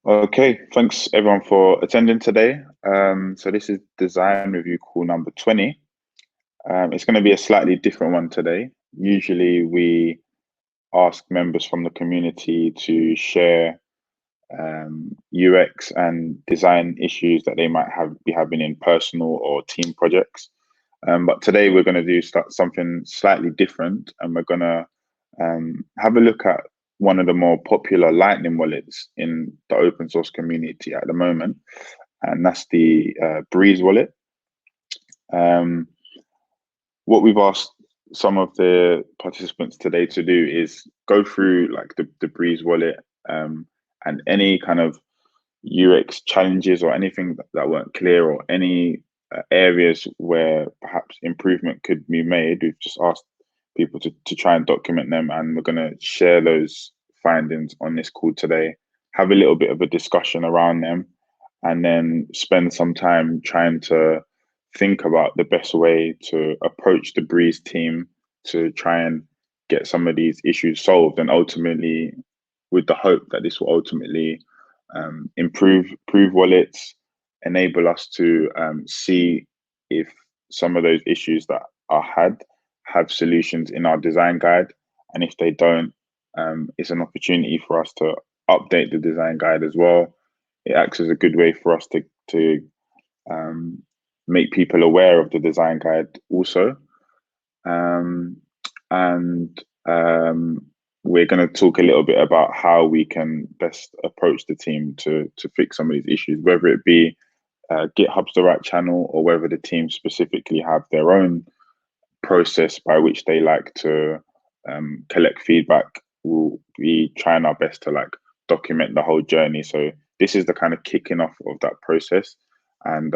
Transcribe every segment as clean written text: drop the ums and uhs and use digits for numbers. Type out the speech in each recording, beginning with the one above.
Okay, thanks everyone for attending today. So this is design review call number 20. It's going to be a slightly different one today. Usually we ask members from the community to share UX and design issues that they might be having in personal or team projects. But today we're going to start something slightly different, and we're going to have a look at one of the more popular Lightning wallets in the open source community at the moment, and that's the Breez wallet. Um, what we've asked some of the participants today to do is go through like the Breez wallet and any kind of UX challenges or anything that weren't clear, or any areas where perhaps improvement could be made. We've just asked people to try and document them, and we're going to share those findings on this call today, have a little bit of a discussion around them, and then spend some time trying to think about the best way to approach the Breez team to try and get some of these issues solved, and ultimately with the hope that this will ultimately improve wallets, enable us to see if some of those issues that are had have solutions in our design guide, and if they don't, it's an opportunity for us to update the design guide as well. It acts as a good way for us to um, make people aware of the design guide also, and we're going to talk a little bit about how we can best approach the team to fix some of these issues, whether it be GitHub's the right channel, or whether the team specifically have their own process by which they like to collect feedback. We'll be trying our best to like document the whole journey. So this is the kind of kicking off of that process, and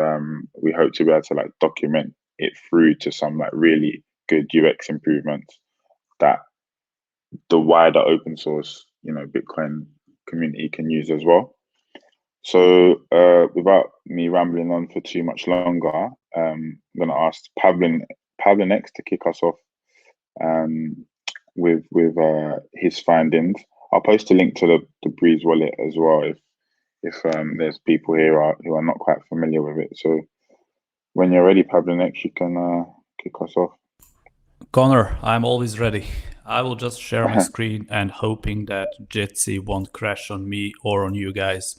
we hope to be able to like document it through to some like really good UX improvements that the wider open source, Bitcoin community can use as well. So without me rambling on for too much longer, I'm going to ask Pablo next to kick us off with his findings. I'll post a link to the Breez wallet as well if there's people here who are not quite familiar with it. So when you're ready, Pablo, next you can kick us off. Connor, I'm always ready. I will just share my screen and hoping that Jitsi won't crash on me or on you guys.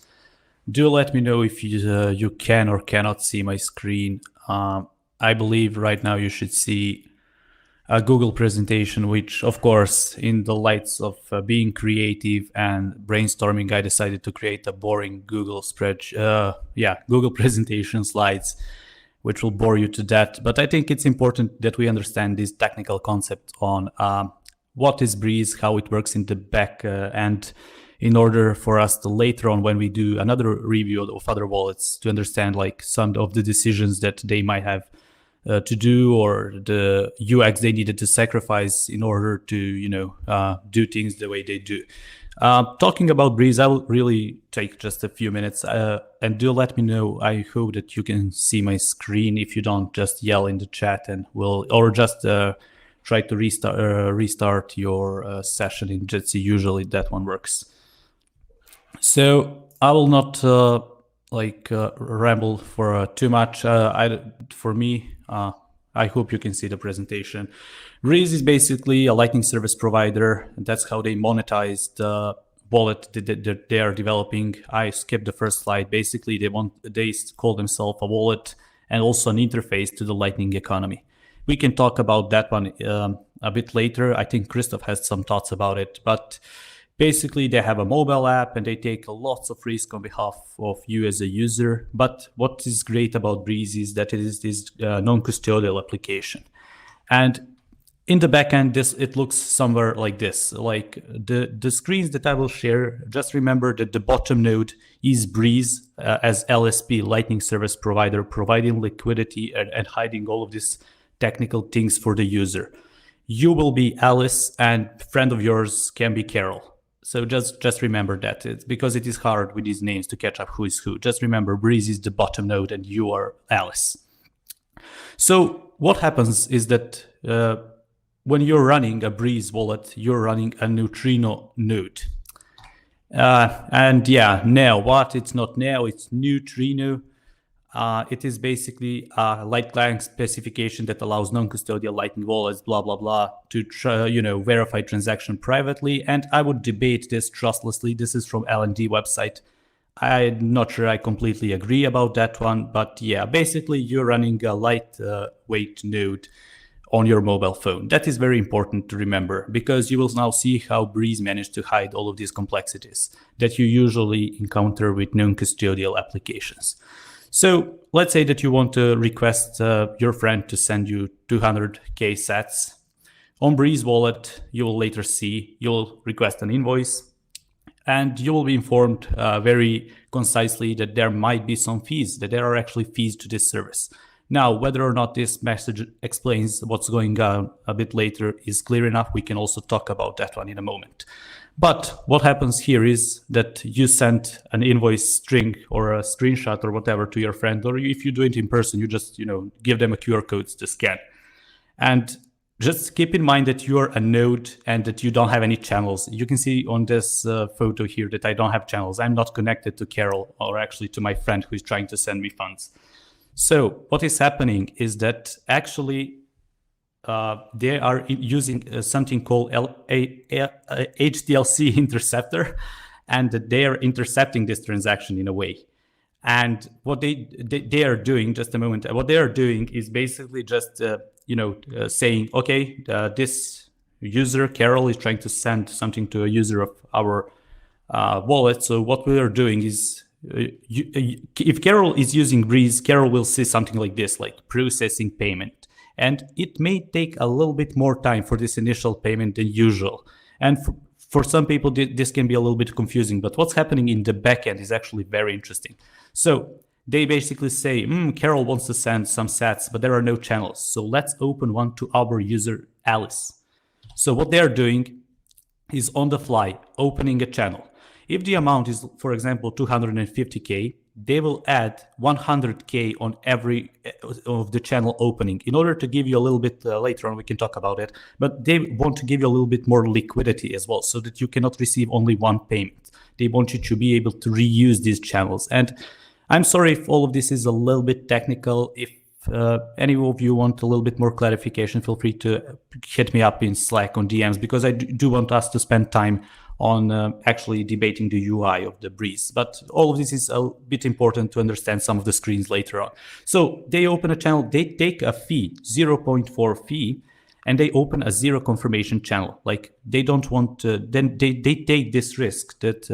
Do let me know if you can or cannot see my screen. I believe right now you should see a Google presentation, which of course, in the lights of being creative and brainstorming, I decided to create a boring Google Google presentation slides, which will bore you to death. But I think it's important that we understand this technical concept on what is Breez, how it works in the back, and in order for us to later on, when we do another review of other wallets, to understand like some of the decisions that they might have to do, or the UX they needed to sacrifice in order to do things the way they do. Talking about Breez, I will really take just a few minutes, and do let me know. I hope that you can see my screen. If you don't, just yell in the chat, and or just try to restart your session in Jitsi. Usually that one works. So I will not ramble for too much. For me, I hope you can see the presentation. Breez is basically a Lightning service provider, and that's how they monetize the wallet that they are developing. I skipped the first slide. Basically, they call themselves a wallet and also an interface to the Lightning economy. We can talk about that one a bit later. I think Christoph has some thoughts about it, but basically, they have a mobile app and they take lots of risk on behalf of you as a user. But what is great about Breez is that it is this non-custodial application. And in the backend, it looks somewhere like this. Like the screens that I will share, just remember that the bottom node is Breez as LSP, Lightning Service Provider, providing liquidity and hiding all of these technical things for the user. You will be Alice, and friend of yours can be Carol. So just remember that. It's because it is hard with these names to catch up who is who. Just remember, Breez is the bottom node and you are Alice. So what happens is that when you're running a Breez wallet, you're running a neutrino node. And yeah, now what? It's not now, it's neutrino. It is basically a light client specification that allows non-custodial Lightning wallets, blah blah blah, to verify transaction privately. And I would debate this trustlessly. This is from L&D website. I'm not sure I completely agree about that one, but yeah, basically you're running a lightweight node on your mobile phone. That is very important to remember, because you will now see how Breez managed to hide all of these complexities that you usually encounter with non-custodial applications. So let's say that you want to request your friend to send you 200k sats. On Breez Wallet, you will later see you'll request an invoice, and you will be informed very concisely that there might be some fees, that there are actually fees to this service. Now, whether or not this message explains what's going on a bit later is clear enough. We can also talk about that one in a moment. But what happens here is that you send an invoice string or a screenshot or whatever to your friend, or if you do it in person, you just give them a QR code to scan. And just keep in mind that you are a node and that you don't have any channels. You can see on this photo here that I don't have channels. I'm not connected to Carol, or actually to my friend who is trying to send me funds. So what is happening is that actually they are using something called HTLC interceptor, and they are intercepting this transaction in a way. And what they are doing, just a moment, what they are doing is basically just saying, okay, this user Carol is trying to send something to a user of our wallet. So what we are doing is, if Carol is using Breez, Carol will see something like this, like processing payment. And it may take a little bit more time for this initial payment than usual. And for some people, this can be a little bit confusing, but what's happening in the backend is actually very interesting. So they basically say, Carol wants to send some sats, but there are no channels. So let's open one to our user, Alice. So what they're doing is on the fly, opening a channel. If the amount is, for example, 250K, they will add 100K on every of the channel opening in order to give you a little bit, later on we can talk about it, but they want to give you a little bit more liquidity as well, so that you cannot receive only one payment. They want you to be able to reuse these channels. And I'm sorry if all of this is a little bit technical. If any of you want a little bit more clarification, feel free to hit me up in Slack on DMs, because I do want us to spend time on actually debating the UI of the Breez. But all of this is a bit important to understand some of the screens later on. So they open a channel, they take a fee, 0.4 fee, and they open a zero confirmation channel. Like they don't want to, then they take this risk that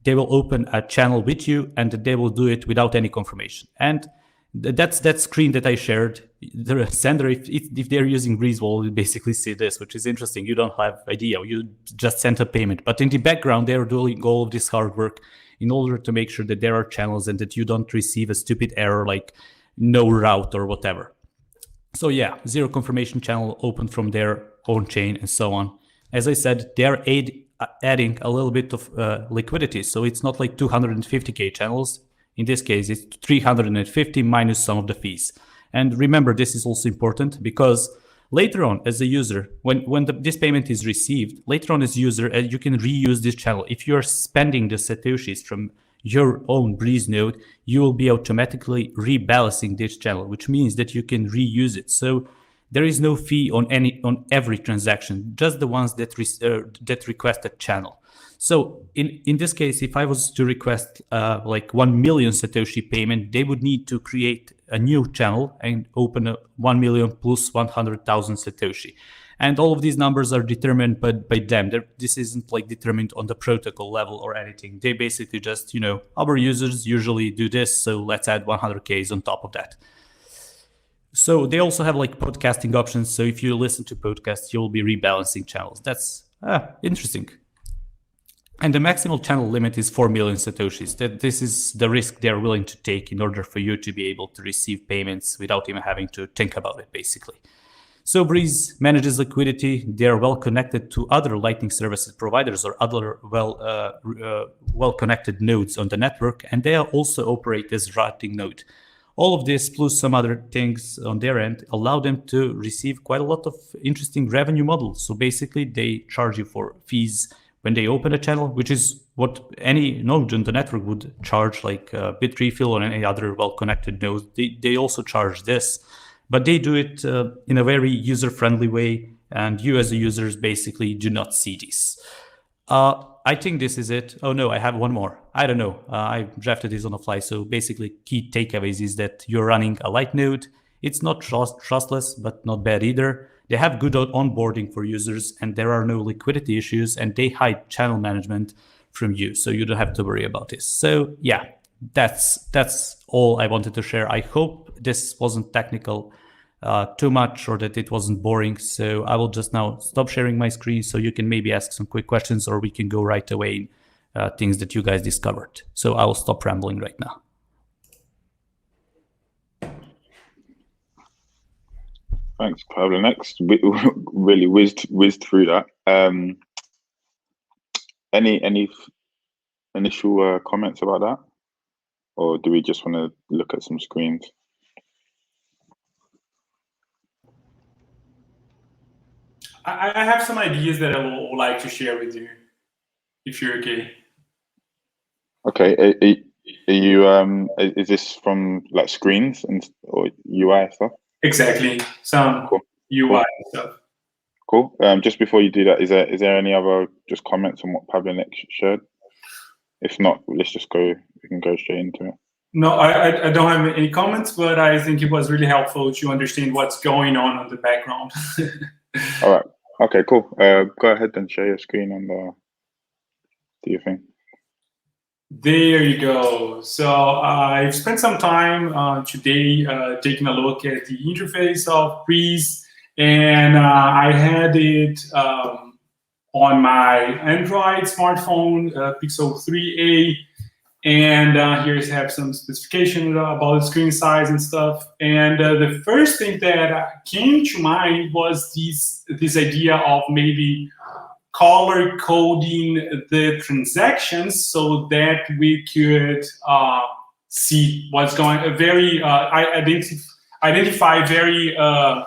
they will open a channel with you and that they will do it without any confirmation. And that's that screen that I shared. The sender, if they're using Breez, will basically see this, which is interesting. You don't have idea. You just sent a payment, but in the background, they're doing all of this hard work in order to make sure that there are channels and that you don't receive a stupid error like no route or whatever. So yeah, zero confirmation channel open from their own chain and so on. As I said, they're adding a little bit of liquidity. So it's not like 250K channels. In this case, it's 350 minus some of the fees. And remember, this is also important because later on, as a user, when this payment is received, later on as a user, you can reuse this channel. If you're spending the Satoshis from your own Breez node, you will be automatically rebalancing this channel, which means that you can reuse it. So there is no fee on every transaction, just the ones that request a channel. So in this case, if I was to request like 1 million Satoshi payment, they would need to create a new channel and open a 1 million plus 100,000 Satoshi. And all of these numbers are determined by them. This isn't like determined on the protocol level or anything. They basically just, our users usually do this, so let's add 100Ks on top of that. So they also have like podcasting options. So if you listen to podcasts, you'll be rebalancing channels. That's interesting. And the maximal channel limit is 4 million Satoshis. This is the risk they're willing to take in order for you to be able to receive payments without even having to think about it, basically. So Breez manages liquidity. They are well connected to other Lightning services providers or other well-connected nodes on the network, and they also operate as routing node. All of this, plus some other things on their end, allow them to receive quite a lot of interesting revenue models. So basically, they charge you for fees when they open a channel, which is what any node on the network would charge, like Bitrefill or any other well-connected node. They also charge this, but they do it in a very user-friendly way, and you as a users basically do not see this. I think this is it. Oh no, I have one more. I don't know. I drafted this on the fly. So basically, key takeaways is that you're running a light node. It's not trustless, but not bad either. They have good onboarding for users, and there are no liquidity issues, and they hide channel management from you, so you don't have to worry about this. So yeah, that's all I wanted to share. I hope this wasn't technical too much, or that it wasn't boring. So I will just now stop sharing my screen so you can maybe ask some quick questions, or we can go right away things that you guys discovered. So I will stop rambling right now. Thanks, Pablo. Next, we really whizzed through that. Any initial comments about that, or do we just want to look at some screens? I have some ideas that I would like to share with you, if you're okay. Okay. Are you is this from like screens or UI stuff? Exactly. Some cool. UI stuff. Cool. Just before you do that, is there any other just comments on what Pablo next shared? If not, let's just go. We can go straight into it. No, I don't have any comments, but I think it was really helpful to understand what's going on in the background. All right. Okay. Cool. Go ahead and share your screen and do your thing. There you go. So I've spent some time today taking a look at the interface of Breez, and I had it on my Android smartphone, Pixel 3a, and here's have some specification about the screen size and stuff. And the first thing that came to mind was this idea of maybe color coding the transactions so that we could see what's going identify very on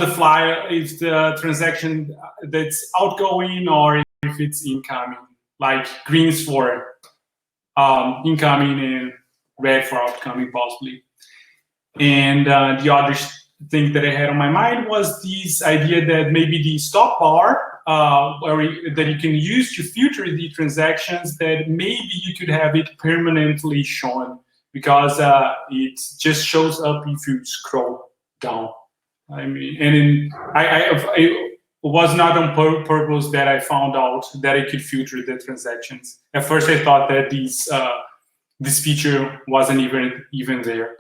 the fly if the transaction that's outgoing or if it's incoming, like greens for incoming and red for outgoing possibly. And the other thing that I had on my mind was this idea that maybe the stop bar that you can use to filter the transactions, that maybe you could have it permanently shown, because it just shows up if you scroll down. I mean, and it was not on purpose that I found out that I could filter the transactions. At first, I thought that this feature wasn't even there.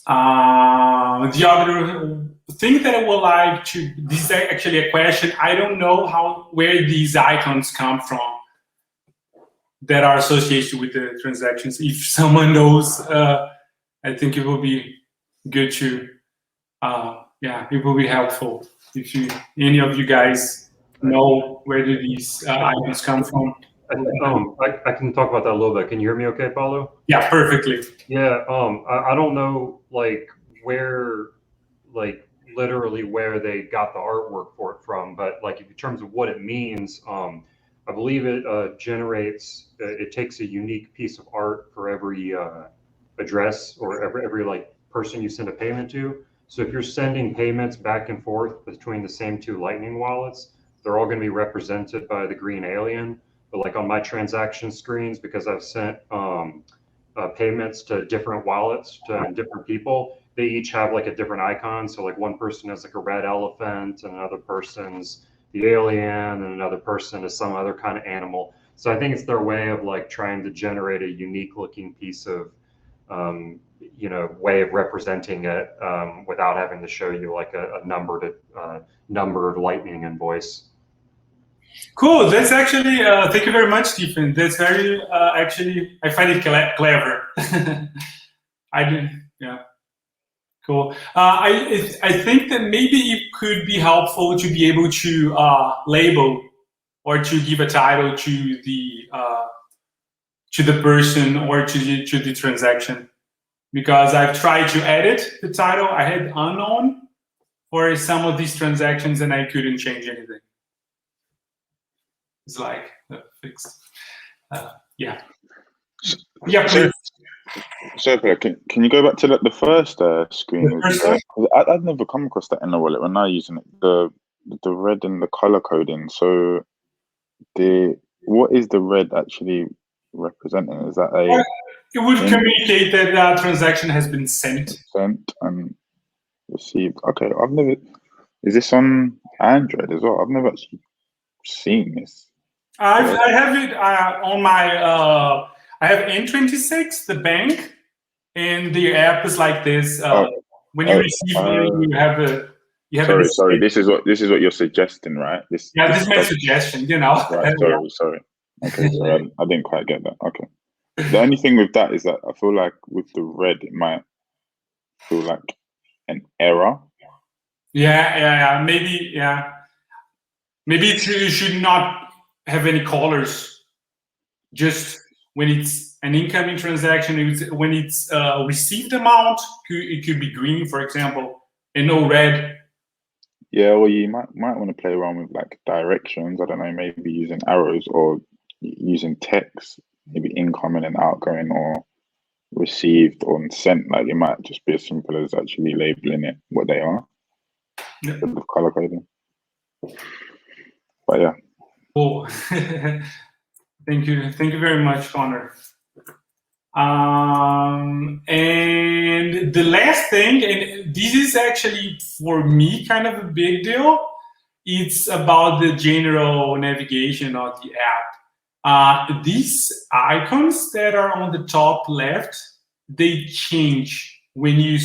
The other thing that I would like to, this is actually a question. I don't know where these icons come from that are associated with the transactions. If someone knows, I think it will be good to, yeah, it will be helpful if any of you guys know where do these icons come from. I can talk about that a little bit. Can you hear me okay, Paulo? Yeah, perfectly. Yeah, I don't know like where, like literally where they got the artwork for it from, but like in terms of what it means, I believe it generates, it takes a unique piece of art for every address or every like person you send a payment to. So if you're sending payments back and forth between the same two Lightning wallets, they're all going to be represented by the green alien. But like on my transaction screens, because I've sent payments to different wallets to different people, they each have like a different icon. So like one person has like a red elephant, and another person's the alien, and another person is some other kind of animal. So I think it's their way of like trying to generate a unique looking piece of you know, way of representing it without having to show you like a numbered Lightning invoice. Cool. That's actually, thank you very much, Stephen. That's very, actually, I find it clever. I do, yeah. Cool. I think that maybe it could be helpful to be able to label or to give a title to the person or to the transaction, because I've tried to edit the title. I had unknown for some of these transactions and I couldn't change anything. is like fixed. Yeah. Yeah, please. So, can you go back to the first screen? The first one? I'd never come across that in the wallet when I was using it. The red and the color coding. So, what is the red actually representing? Is that It would communicate that a transaction has been sent and received? Okay, I've never. Is this on Android as well? I've never actually seen this. I have it on my. I have N26, the bank, and the app is like this. When you receive money, you have a. Sorry. This is what you're suggesting, right? This is my suggestion. Right. Sorry. Okay, sorry, I didn't quite get that. Okay. The only thing with that is that I feel like with the red, it might feel like an error. Yeah. Maybe it should not have any colors. Just when it's an incoming transaction, when it's received amount, it could be green, for example, and no red. Yeah, well, you might want to play around with like directions. I don't know, maybe using arrows or using text, maybe incoming and outgoing, or received or sent. Like it might just be as simple as actually labeling it what they are instead of color coding. But yeah. Cool. Thank you very much, Connor. And the last thing, and this is actually for me kind of a big deal, it's about the general navigation of the app. These icons that are on the top left, they change when you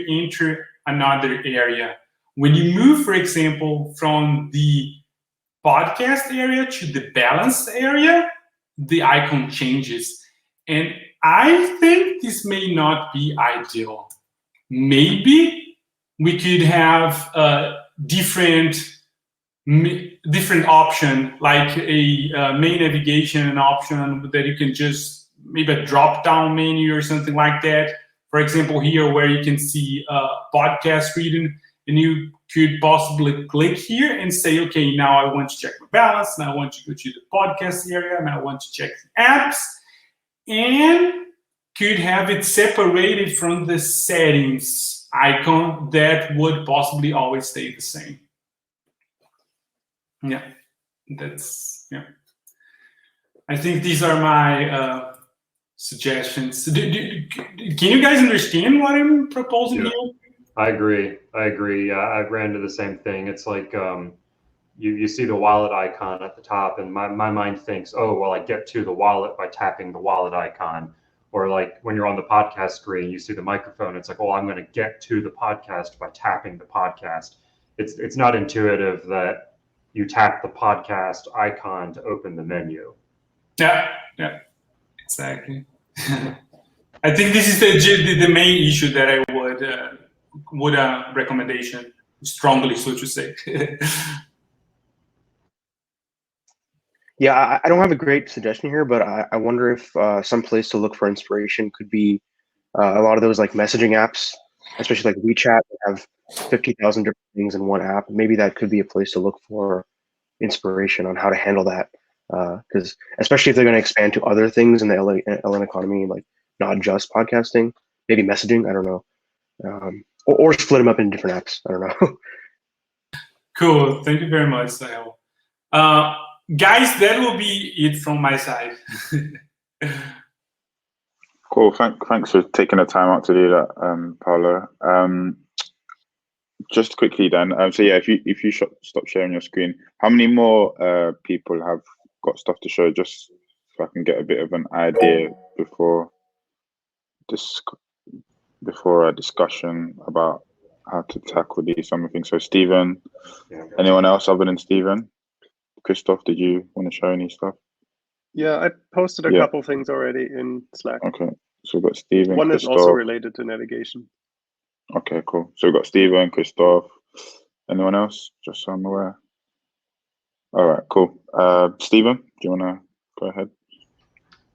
enter another area. When you move, for example, from the podcast area to the balance area, the icon changes. And I think this may not be ideal. Maybe we could have a different option, like a main navigation option that you can just, maybe a drop-down menu or something like that. For example, here where you can see podcast reading, and you could possibly click here and say, okay, now I want to check my balance, now I want to go to the podcast area, and I want to check the apps, and could have it separated from the settings icon that would possibly always stay the same. Yeah, I think these are my suggestions. Can you guys understand what I'm proposing here? I agree. Yeah, I ran into the same thing. It's like you see the wallet icon at the top, and my mind thinks, oh, well, I get to the wallet by tapping the wallet icon. Or like when you're on the podcast screen, you see the microphone. It's like, oh, I'm going to get to the podcast by tapping the podcast. It's not intuitive that you tap the podcast icon to open the menu. Yeah, exactly. I think this is the main issue that I would recommendation strongly, so to say. Yeah, I don't have a great suggestion here, but I wonder if some place to look for inspiration could be a lot of those like messaging apps, especially like WeChat, that have 50,000 different things in one app. Maybe that could be a place to look for inspiration on how to handle that. Because especially if they're going to expand to other things in the LN economy, like not just podcasting, maybe messaging, I don't know. Or split them up in different apps. I don't know. Cool. Thank you very much, Sahel. Guys, that will be it from my side. Cool. Thanks for taking the time out to do that, Paolo. Just quickly then. So yeah, if you stop sharing your screen, how many more people have got stuff to show? Just so I can get a bit of an idea before a discussion about how to tackle these some things. So Stephen, anyone else other than Stephen? Christoph, did you want to show any stuff? Yeah, I posted a couple things already in Slack. Okay, so we've got Stephen. One Christoph. is also related to navigation. Okay, cool. So we've got Stephen, Christoph. Anyone else? Just so I'm aware. All right, cool. Stephen, do you want to go ahead?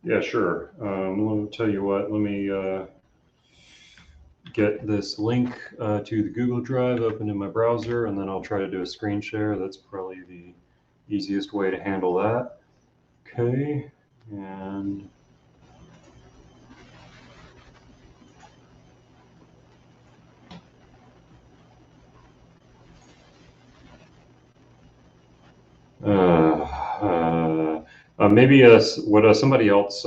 Yeah, sure. Let me tell you what. Let me get this link to the Google Drive open in my browser, and then I'll try to do a screen share. That's probably the easiest way to handle that. Okay, and maybe would somebody else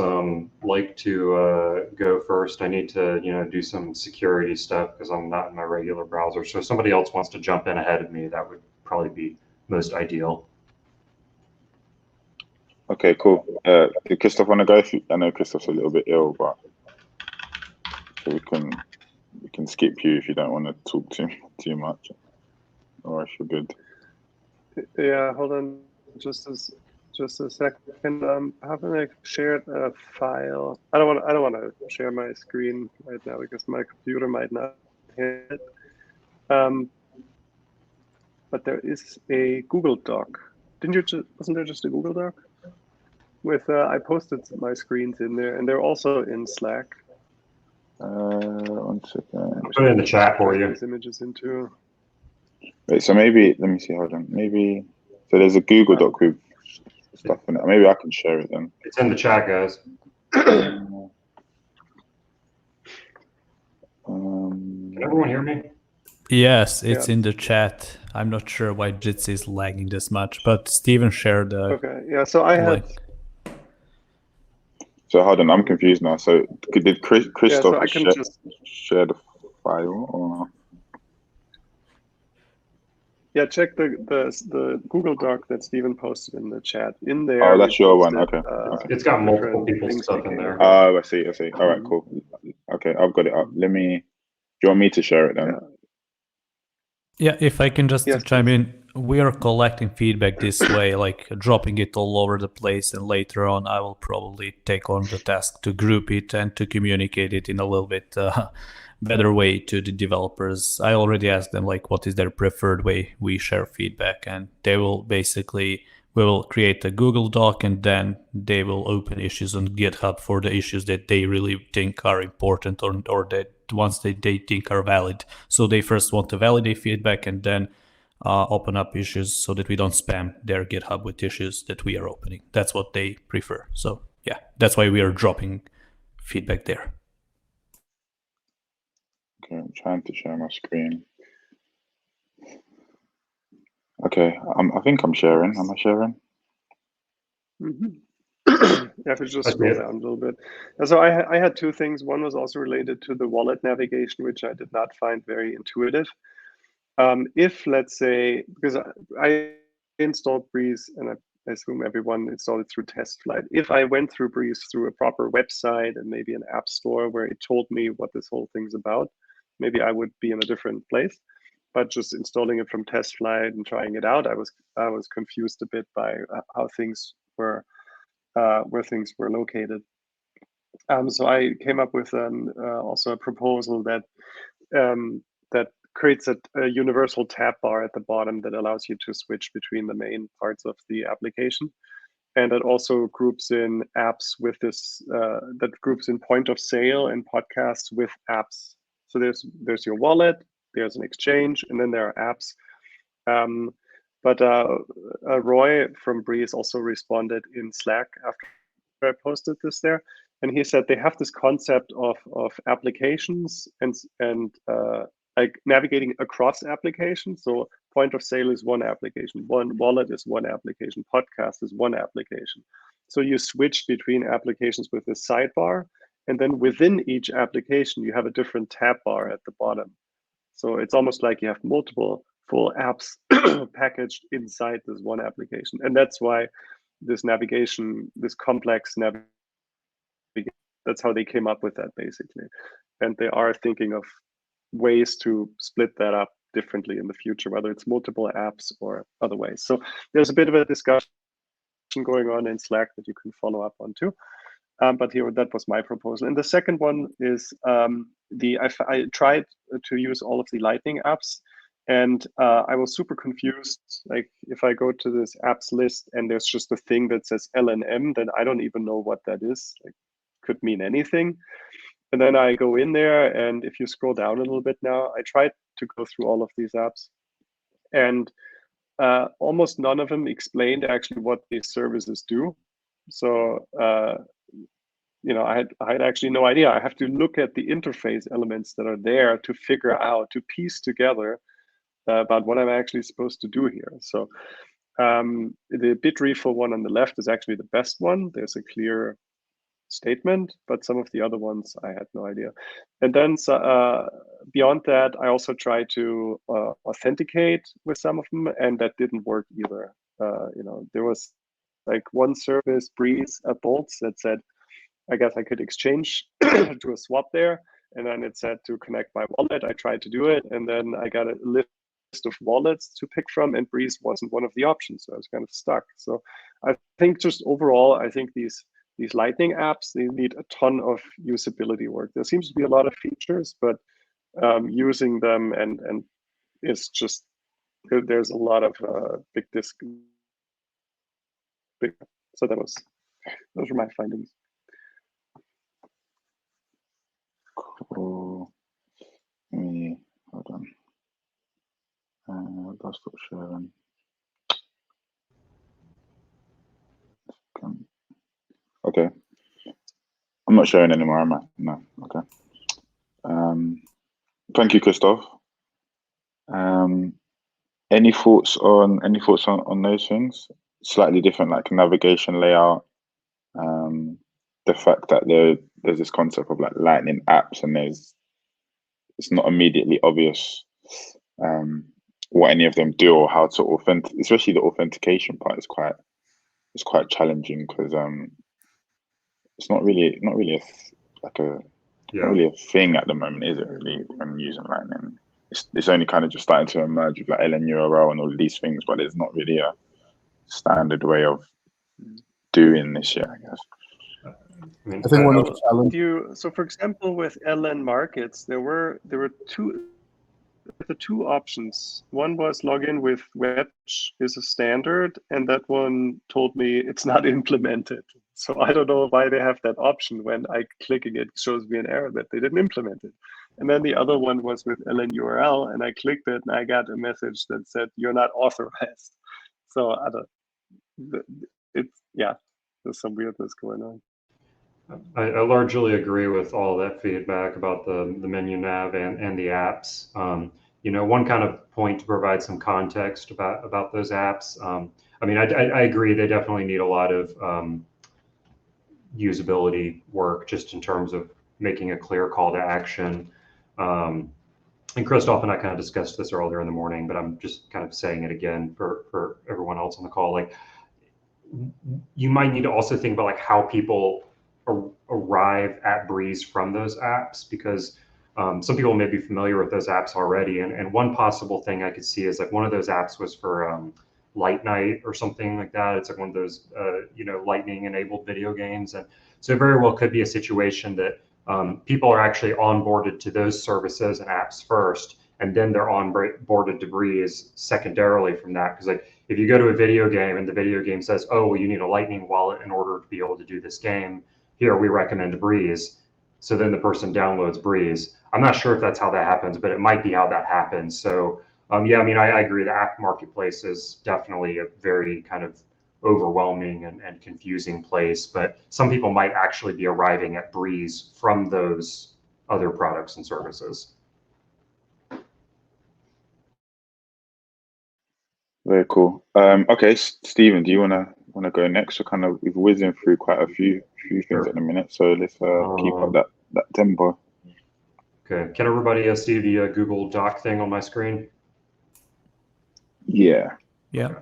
like to go first? I need to, do some security stuff because I'm not in my regular browser. So if somebody else wants to jump in ahead of me, that would probably be most ideal. Okay, cool. Did Christoph want to go? I know Christoph's a little bit ill, but so we can skip you if you don't want to talk too much, or if you're good. Yeah, hold on, just a second. Haven't I shared a file? I don't want to share my screen right now because my computer might not hit it. But there is a Google Doc. Wasn't there just a Google Doc? With I posted my screens in there, and they're also in Slack. 1 second. I'll put it in the chat for you. These images into. Wait, so maybe let me see. Hold on. Maybe so. There's a Google Doc with stuff in it. Maybe I can share it then. It's in the chat, guys. Can everyone hear me? Yes, it's in the chat. I'm not sure why Jitsi is lagging this much, but Steven shared the Okay, yeah, so I had. So hold on, I'm confused now. So did Christoph share the file or? Yeah, check the Google Doc that Steven posted in the chat. In there. Oh, that's your one. Okay. It's got multiple people's stuff in there. Oh, I see. All right, cool. Okay, I've got it up. Do you want me to share it then? Yeah, if I can just chime in, we are collecting feedback this way, like dropping it all over the place, and later on I will probably take on the task to group it and to communicate it in a little bit better way to the developers. I already asked them like what is their preferred way we share feedback, and they will we will create a Google Doc, and then they will open issues on GitHub for the issues that they really think are important or that ones that they think are valid. So they first want to validate feedback and then open up issues so that we don't spam their GitHub with issues that we are opening. That's what they prefer. So yeah, that's why we are dropping feedback there. Okay, I'm trying to share my screen. Okay, I think I'm sharing. Am I sharing? You have to just scroll down a little bit. And so I had two things. One was also related to the wallet navigation, which I did not find very intuitive. If, let's say, because I installed Breez, and I assume everyone installed it through test flight. If I went through Breez through a proper website and maybe an app store where it told me what this whole thing's about, maybe I would be in a different place. But just installing it from test flight and trying it out, I was confused a bit by how things were, where things were located. So I came up with also a proposal that that creates a universal tab bar at the bottom that allows you to switch between the main parts of the application. And it also groups in apps with this, that groups in point of sale and podcasts with apps. So there's your wallet, there's an exchange, and then there are apps. But Roy from Breez also responded in Slack after I posted this there. And he said they have this concept of applications and like navigating across applications. So point of sale is one application, one wallet is one application, podcast is one application. So you switch between applications with this sidebar, and then within each application, you have a different tab bar at the bottom. So it's almost like you have multiple full apps packaged inside this one application. And that's why this navigation, this complex navigation, that's how they came up with that basically. And they are thinking of ways to split that up differently in the future, whether it's multiple apps or other ways. So there's a bit of a discussion going on in Slack that you can follow up on too. But here, that was my proposal. And the second one is I tried to use all of the Lightning apps, and I was super confused. Like if I go to this apps list and there's just a thing that says LNM, then I don't even know what that is. Like, could mean anything. And then I go in there, and if you scroll down a little bit now, I tried to go through all of these apps, and almost none of them explained actually what these services do. So I had actually no idea. I have to look at the interface elements that are there to figure out, to piece together about what I'm actually supposed to do here. So the Bitrefill one on the left is actually the best one. There's a clear statement, but some of the other ones I had no idea. And then beyond that, I also tried to authenticate with some of them, and that didn't work either. There was like one service, Breez Bolts, that said, I guess I could exchange to a swap there, and then it said to connect my wallet. I tried to do it, and then I got a list of wallets to pick from, and Breez wasn't one of the options, so I was kind of stuck. So I think just overall, I think these Lightning apps, they need a ton of usability work. There seems to be a lot of features, but using them and it's just there's a lot of big disk. So those were my findings. Cool. Hold on. I'll stop sharing. Okay. I'm not sharing anymore, am I? No. Okay. Thank you, Christoph. Any thoughts on those things? Slightly different, like navigation layout. The fact that there's this concept of like Lightning apps, and it's not immediately obvious what any of them do or how to authentic. Especially the authentication part is quite challenging because it's not really a thing at the moment, is it? Really, when using Lightning, it's only kind of just starting to emerge with like LNURL and all of these things, but there's not really a standard way of doing this yet, I guess. I think one of the challenges. So, for example, with LN markets, there were two options. One was login with web, which is a standard, and that one told me it's not implemented. So I don't know why they have that option. When I clicking it shows me an error that they didn't implement it. And then the other one was with LNURL, and I clicked it, and I got a message that said you're not authorized. So there's some weirdness going on. I largely agree with all that feedback about the menu nav and the apps. One kind of point to provide some context about those apps. I agree they definitely need a lot of usability work just in terms of making a clear call to action. And Christoph and I kind of discussed this earlier in the morning, but I'm just kind of saying it again for everyone else on the call. Like, you might need to also think about like how people arrive at Breez from those apps, because some people may be familiar with those apps already. And one possible thing I could see is like one of those apps was for Light Night or something like that. It's like one of those, Lightning enabled video games. And so it very well could be a situation that people are actually onboarded to those services and apps first, and then they're onboarded to Breez secondarily from that. Because like if you go to a video game and the video game says, oh, well, you need a Lightning wallet in order to be able to do this game, here we recommend Breez. So then the person downloads Breez. I'm not sure if that's how that happens, but it might be how that happens. So I agree. The app marketplace is definitely a very kind of overwhelming and confusing place, but some people might actually be arriving at Breez from those other products and services. Very cool. Okay, Stephen, do you wanna go next? We're kind of we've whizzing through quite a few things at the minute, so let's keep up that tempo. Okay, can everybody see the Google Doc thing on my screen? Yeah. Yeah.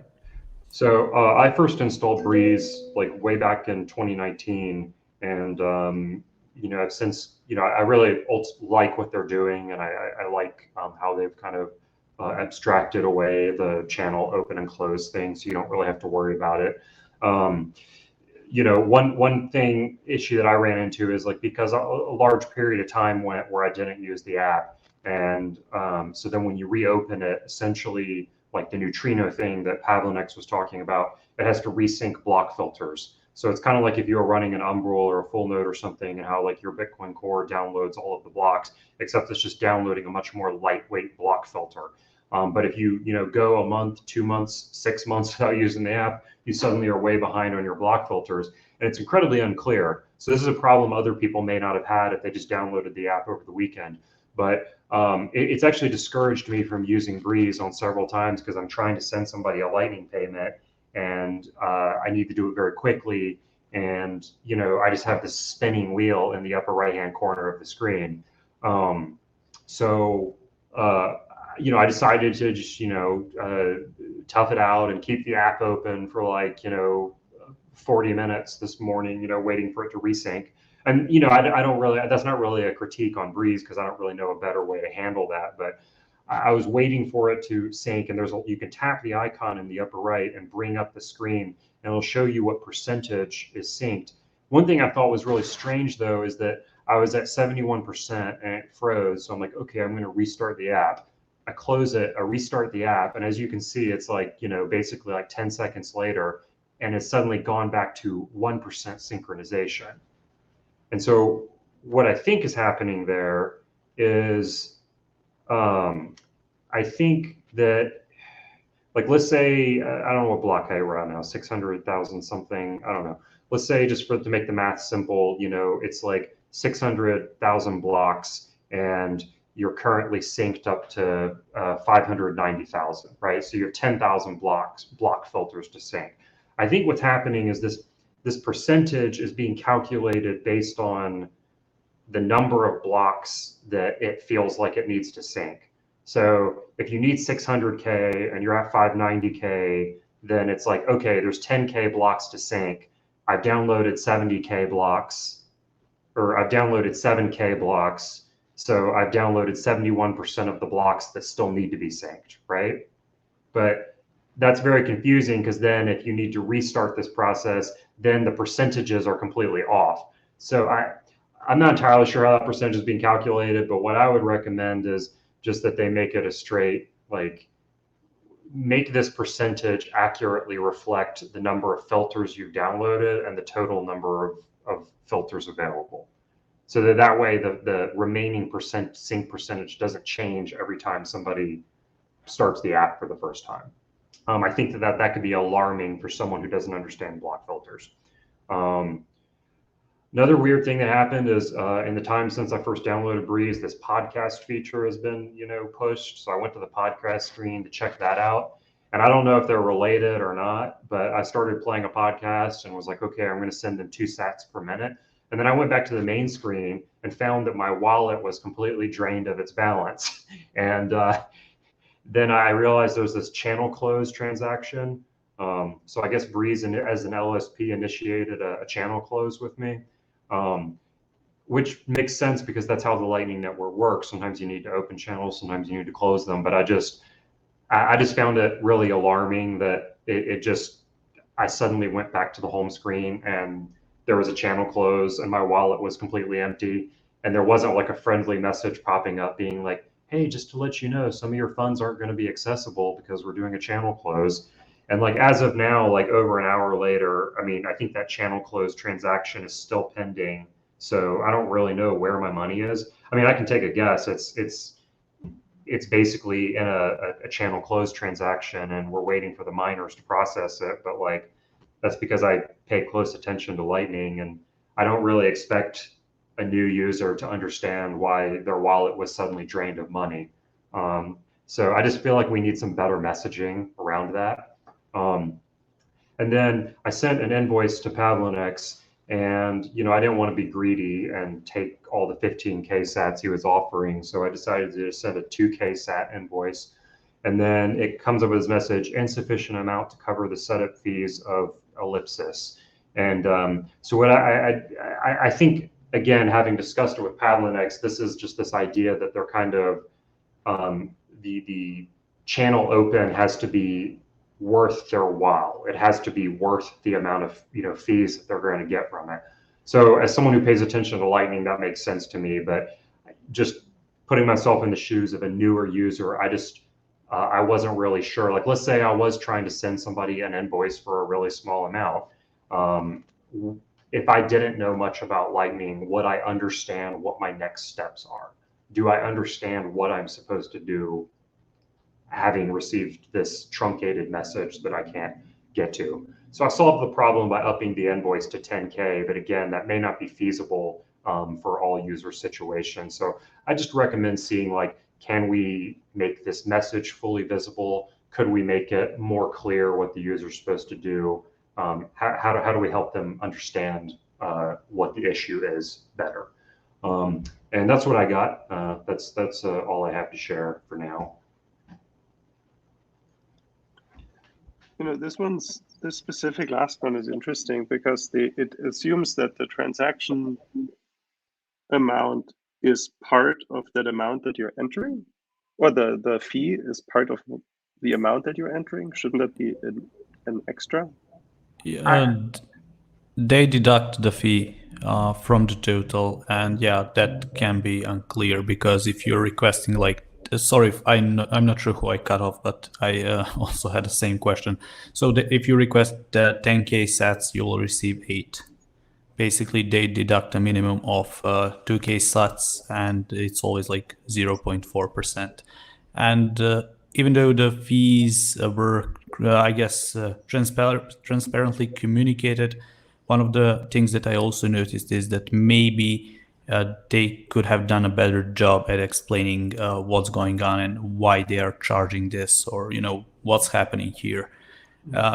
So I first installed Breez like way back in 2019, and I've since I really like what they're doing, and I like how they've kind of abstracted away the channel open and close thing, so you don't really have to worry about it. One issue that I ran into is like, because a large period of time went where I didn't use the app, and so then when you reopen it, essentially like the neutrino thing that Pavlinex was talking about, it has to resync block filters. So it's kind of like if you were running an Umbrel or a full node or something, and how like your Bitcoin Core downloads all of the blocks, except it's just downloading a much more lightweight block filter. But if you go a month, 2 months, 6 months without using the app, you suddenly are way behind on your block filters, and it's incredibly unclear. So this is a problem other people may not have had if they just downloaded the app over the weekend. But it's actually discouraged me from using Breez on several times because I'm trying to send somebody a Lightning payment, and I need to do it very quickly. And I just have this spinning wheel in the upper right-hand corner of the screen. I decided to just tough it out and keep the app open for like 40 minutes this morning, waiting for it to resync. And I don't really, that's not really a critique on Breez because I don't really know a better way to handle that. But I was waiting for it to sync, and you can tap the icon in the upper right and bring up the screen, and it'll show you what percentage is synced. One thing I thought was really strange though is that I was at 71% and it froze. So I'm like, okay, I'm going to restart the app. I close it, I restart the app, and as you can see, it's like basically like 10 seconds later, and it's suddenly gone back to 1% synchronization. And so what I think is happening there is I think that, like, let's say, I don't know what block height we're at now, 600,000 something, I don't know. Let's say, just to make the math simple, it's like 600,000 blocks, and you're currently synced up to 590,000, right? So you have 10,000 block filters to sync. I think what's happening is this percentage is being calculated based on the number of blocks that it feels like it needs to sync. So if you need 600K and you're at 590K, then it's like, okay, there's 10K blocks to sync. I've downloaded 70K blocks, or I've downloaded 7K blocks. So I've downloaded 71% of the blocks that still need to be synced, right? But that's very confusing because then if you need to restart this process, then the percentages are completely off. So I'm not entirely sure how that percentage is being calculated, but what I would recommend is just that they make it a straight, like, make this percentage accurately reflect the number of filters you've downloaded and the total number of filters available. So that way the remaining sync percentage doesn't change every time somebody starts the app for the first time. I think that could be alarming for someone who doesn't understand block filters. Another weird thing that happened is in the time since I first downloaded Breez, this podcast feature has been pushed. So I went to the podcast screen to check that out. And I don't know if they're related or not, but I started playing a podcast and was like, okay, I'm going to send them 2 sats per minute. And then I went back to the main screen and found that my wallet was completely drained of its balance. And then I realized there was this channel close transaction. So I guess Breez, as an LSP, initiated a channel close with me, which makes sense because that's how the Lightning Network works. Sometimes you need to open channels, sometimes you need to close them. But I just found it really alarming that I suddenly went back to the home screen and there was a channel close and my wallet was completely empty. And there wasn't like a friendly message popping up being like, hey, just to let you know, some of your funds aren't going to be accessible because we're doing a channel close. And like, as of now, like over an hour later, I mean, I think that channel close transaction is still pending. So I don't really know where my money is. I mean, I can take a guess. It's basically in a channel close transaction and we're waiting for the miners to process it. But like, that's because I pay close attention to Lightning, and I don't really expect a new user to understand why their wallet was suddenly drained of money. So I just feel like we need some better messaging around that. And then I sent an invoice to Pavlinex, and I didn't want to be greedy and take all the 15K sats he was offering, so I decided to just send a 2K sat invoice. And then it comes up with this message: insufficient amount to cover the setup fees of Ellipsis. And so what I think, again, having discussed it with Pavlinex, this is just this idea that they're kind of the channel open has to be worth their while. It has to be worth the amount of fees that they're going to get from it. So as someone who pays attention to Lightning, that makes sense to me. But just putting myself in the shoes of a newer user, I wasn't really sure. Like, let's say I was trying to send somebody an invoice for a really small amount. If I didn't know much about Lightning, would I understand what my next steps are? Do I understand what I'm supposed to do having received this truncated message that I can't get to. So I solved the problem by upping the invoice to 10K, but again, that may not be feasible for all user situations. So I just recommend seeing like, can we make this message fully visible? Could we make it more clear what the user is supposed to do? How do we help them understand what the issue is better? And that's what I got. That's all I have to share for now. This specific last one is interesting because it assumes that the transaction amount is part of that amount that you're entering, or the fee is part of the amount that you're entering. Shouldn't that be an extra? Yeah, they deduct the fee from the total, and yeah, that can be unclear because if you're requesting like, sorry, if I'm not sure who I cut off, but I also had the same question. So if you request 10K sats, you will receive 8. Basically, they deduct a minimum of 2K sats, and it's always like 0.4%. And even though the fees were, I guess, transparently communicated, one of the things that I also noticed is that maybe they could have done a better job at explaining what's going on and why they are charging this, or what's happening here.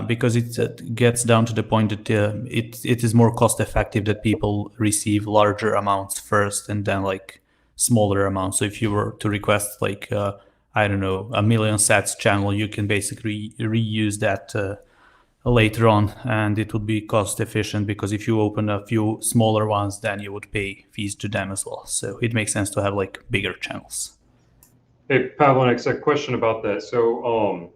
Because it gets down to the point that it is more cost effective that people receive larger amounts first and then like smaller amounts. So if you were to request like I don't know, 1 million sats channel, you can basically reuse that later on, and it would be cost efficient, because if you open a few smaller ones, then you would pay fees to them as well. So it makes sense to have like bigger channels. Hey, Pavlonex, a question about that. So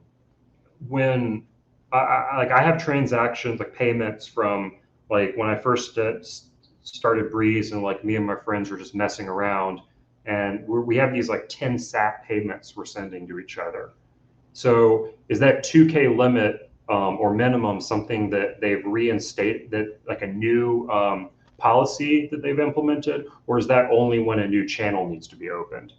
when I have transactions, like payments from like when I first started Breez, and like me and my friends were just messing around, and we have these like 10 sat payments we're sending to each other. So is that 2K limit or minimum something that they've reinstated, that like a new policy that they've implemented, or is that only when a new channel needs to be opened?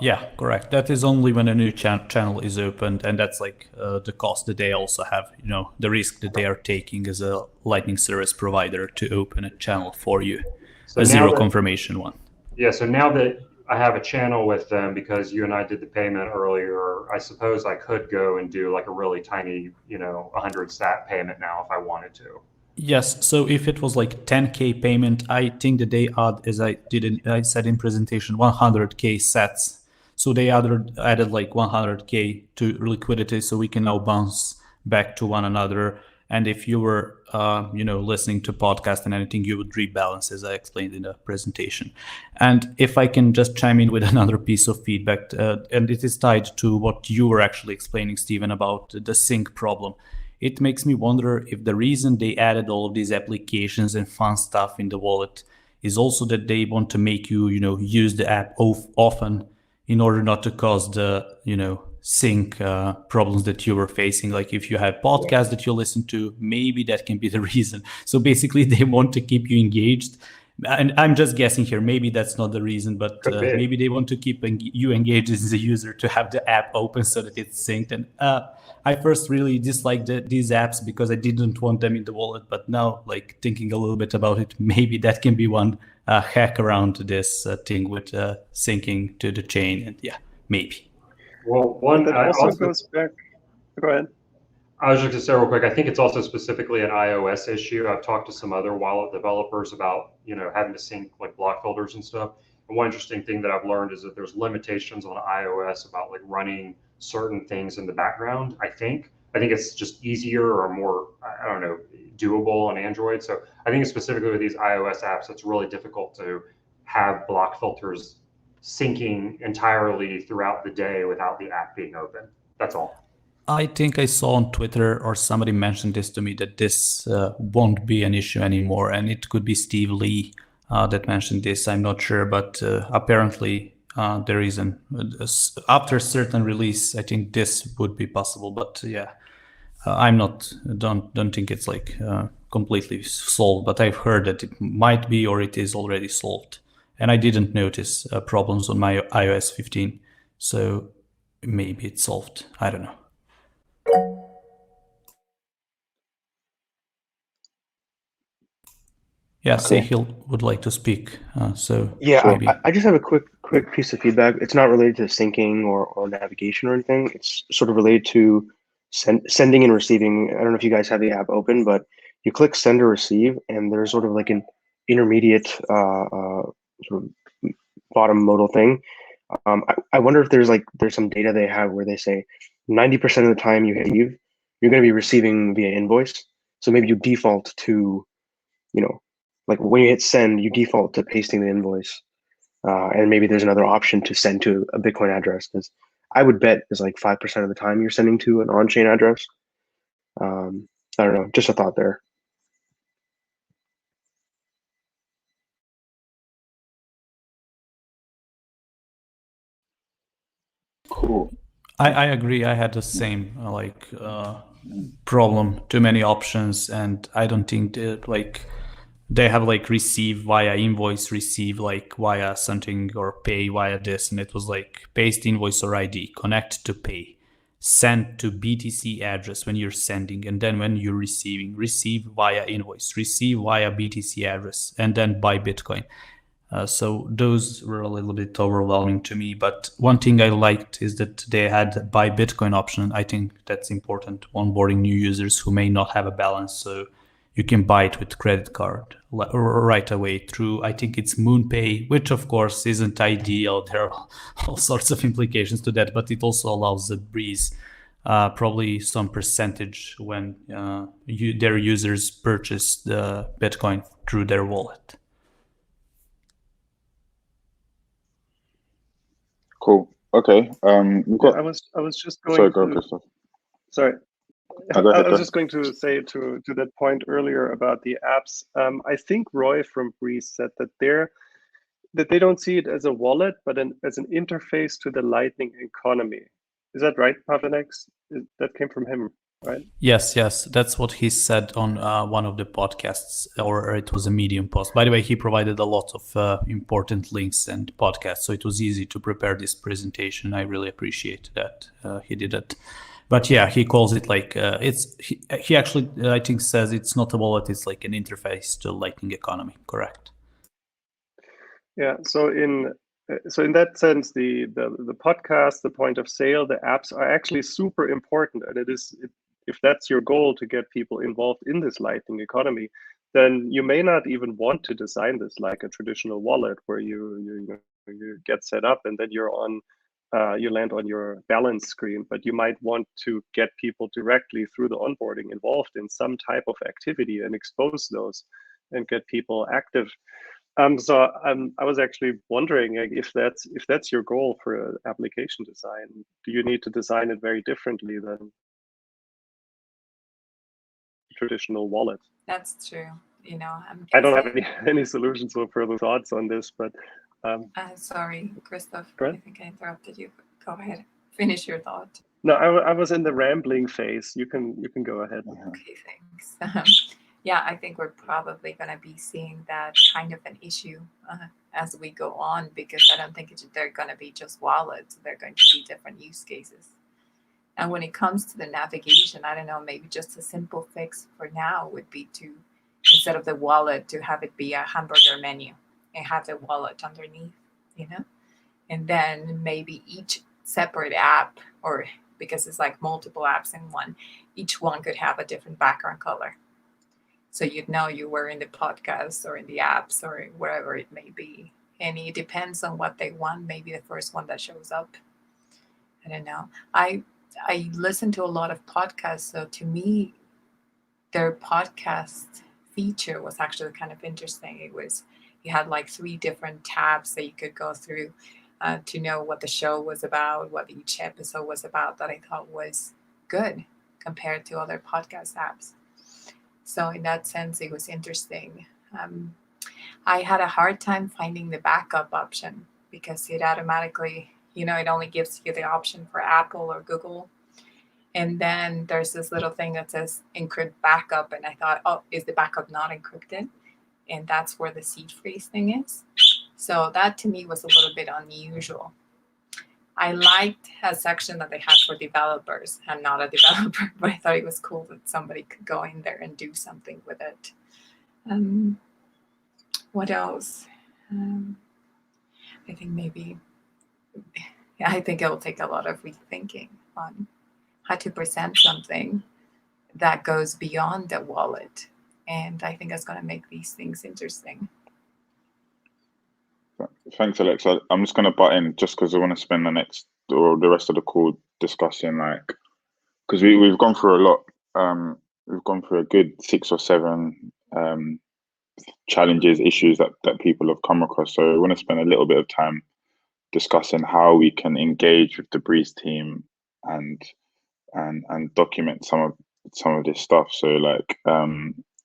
Yeah, correct. That is only when a new channel is opened, and that's like the cost that they also have, the risk that they are taking as a Lightning service provider to open a channel for you, so a zero confirmation one. Yeah, so now that I have a channel with them, because you and I did the payment earlier, I suppose I could go and do like a really tiny, 100 sat payment now if I wanted to. Yes, so if it was like 10K payment, I think that they add, as I said in presentation, 100K sats. So they added like 100K to liquidity, so we can now bounce back to one another. And if you were, listening to podcast and anything, you would rebalance, as I explained in the presentation. And if I can just chime in with another piece of feedback, and it is tied to what you were actually explaining, Stephen, about the sync problem. It makes me wonder if the reason they added all of these applications and fun stuff in the wallet is also that they want to make you, use the app often in order not to cause the, sync problems that you were facing. Like if you have podcasts that you listen to, maybe that can be the reason. So basically they want to keep you engaged. And I'm just guessing here, maybe that's not the reason, but maybe they want to keep you engaged as a user to have the app open so that it's synced. And I first really disliked these apps because I didn't want them in the wallet, but now like thinking a little bit about it, maybe that can be one hack around this thing with syncing to the chain. And yeah, maybe. Well, one that also goes back. Go ahead. I was just going to say real quick, I think it's also specifically an iOS issue. I've talked to some other wallet developers about, having to sync like block filters and stuff. And one interesting thing that I've learned is that there's limitations on iOS about like running certain things in the background. I think it's just easier or more, I don't know, doable on Android. So I think specifically with these iOS apps, it's really difficult to have block filters syncing entirely throughout the day without the app being open. That's all. I think I saw on Twitter, or somebody mentioned this to me, that this won't be an issue anymore. And it could be Steve Lee that mentioned this. I'm not sure, but apparently there is after a certain release, I think this would be possible. But yeah, don't think it's like completely solved, but I've heard that it might be, or it is already solved. And I didn't notice problems on my iOS 15. So maybe it's solved. I don't know. Yeah, Okay. Sahil would like to speak. Yeah, Sure. maybe. I just have a quick piece of feedback. It's not related to syncing or navigation or anything. It's sort of related to sending and receiving. I don't know if you guys have the app open, but you click send or receive, and there's sort of like an intermediate sort of bottom modal thing. I wonder if there's some data they have where they say 90% of the time you hit receive, you're going to be receiving via invoice. So maybe you default to, like when you hit send, you default to pasting the invoice. And maybe there's another option to send to a Bitcoin address, because I would bet it's like 5% of the time you're sending to an on-chain address. I don't know, just a thought there. Cool. I agree. I had the same problem. Too many options, and I don't think that they have like receive via invoice, receive like via something, or pay via this, and it was like paste invoice or ID, connect to pay, send to BTC address when you're sending, and then when you're receiving, receive via invoice, receive via BTC address, and then buy Bitcoin. So those were a little bit overwhelming to me. But one thing I liked is that they had buy Bitcoin option. I think that's important, onboarding new users who may not have a balance. So you can buy it with credit card right away through, I think it's MoonPay, which of course isn't ideal. There are all sorts of implications to that, but it also allows the Breez probably some percentage when their users purchase the Bitcoin through their wallet. Cool. Okay. We've got. I was just going Sorry, go, to. Christoph. Sorry. No, go ahead, I was go. just going to say to that point earlier about the apps. I think Roy from Breez said that they don't see it as a wallet, but as an interface to the Lightning economy. Is that right, Pavlenex? That came from him, right? Yes, that's what he said on one of the podcasts, or it was a Medium post. By the way, he provided a lot of important links and podcasts, so it was easy to prepare this presentation. I really appreciate that he did it. But yeah, he calls it like he actually I think says it's not a wallet; it's like an interface to Lightning economy. Correct? Yeah. So in that sense, the podcast, the point of sale, the apps are actually super important, and if that's your goal to get people involved in this Lightning economy, then you may not even want to design this like a traditional wallet where you get set up and then you land on your balance screen, but you might want to get people directly through the onboarding involved in some type of activity and expose those and get people active. So I was actually wondering, like, if that's your goal for application design, do you need to design it very differently than traditional wallet? That's true. I don't have any solutions or further thoughts on this, but sorry, Christoph. Right? I think I interrupted you. Go ahead. Finish your thought. No, I was in the rambling phase. You can go ahead. Okay, thanks. Yeah, I think we're probably going to be seeing that kind of an issue as we go on, because I don't think they're going to be just wallets. They're going to be different use cases. And when it comes to the navigation, I don't know, maybe just a simple fix for now would be to, instead of the wallet, to have it be a hamburger menu and have the wallet underneath, and then maybe each separate app, or because it's like multiple apps in one, each one could have a different background color. So you'd know you were in the podcast or in the apps or wherever it may be. And it depends on what they want. Maybe the first one that shows up. I don't know. I listen to a lot of podcasts. So to me, their podcast feature was actually kind of interesting. You had like 3 different tabs that you could go through to know what the show was about, what each episode was about, that I thought was good compared to other podcast apps. So in that sense, it was interesting. I had a hard time finding the backup option because it automatically, it only gives you the option for Apple or Google. And then there's this little thing that says encrypt backup. And I thought, oh, is the backup not encrypted? And that's where the seed freeze thing is. So that to me was a little bit unusual. I liked a section that they had for developers. I'm not a developer, but I thought it was cool that somebody could go in there and do something with it. What else? I think maybe, yeah, I think it will take a lot of rethinking on how to present something that goes beyond the wallet. And I think it's going to make these things interesting. Thanks, Alexa. I'm just going to butt in just because I want to spend the rest of the call discussing, like, because we've gone through a lot. We've gone through a good 6 or 7 challenges, issues that people have come across. So I want to spend a little bit of time discussing how we can engage with the Breez team and document some of this stuff. So, like,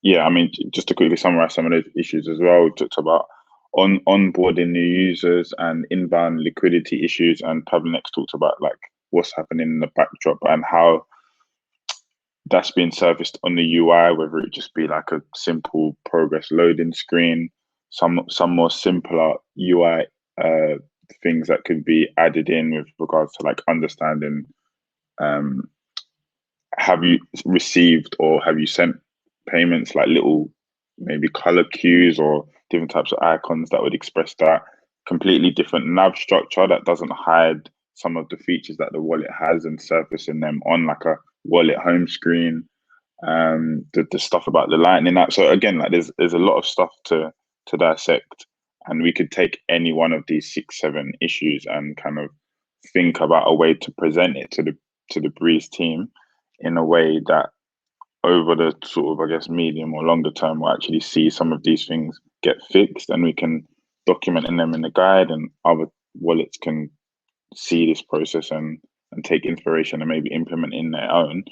yeah, I mean, just to quickly summarize some of those issues as well. We talked about onboarding new users and inbound liquidity issues, and Pavlex talked about like what's happening in the backdrop and how that's being surfaced on the UI, whether it just be like a simple progress loading screen, some more simpler UI things that could be added in with regards to like understanding, have you received or have you sent payments, like little maybe color cues or different types of icons that would express that. Completely different nav structure that doesn't hide some of the features that the wallet has and surfacing them on like a wallet home screen. The stuff about the Lightning app. So again, like there's a lot of stuff to dissect, and we could take any one of these 6, 7 issues and kind of think about a way to present it to the Breez team in a way that over the sort of, I guess, medium or longer term, we'll actually see some of these things get fixed, and we can document them in the guide, and other wallets can see this process and take inspiration and maybe implement in their own.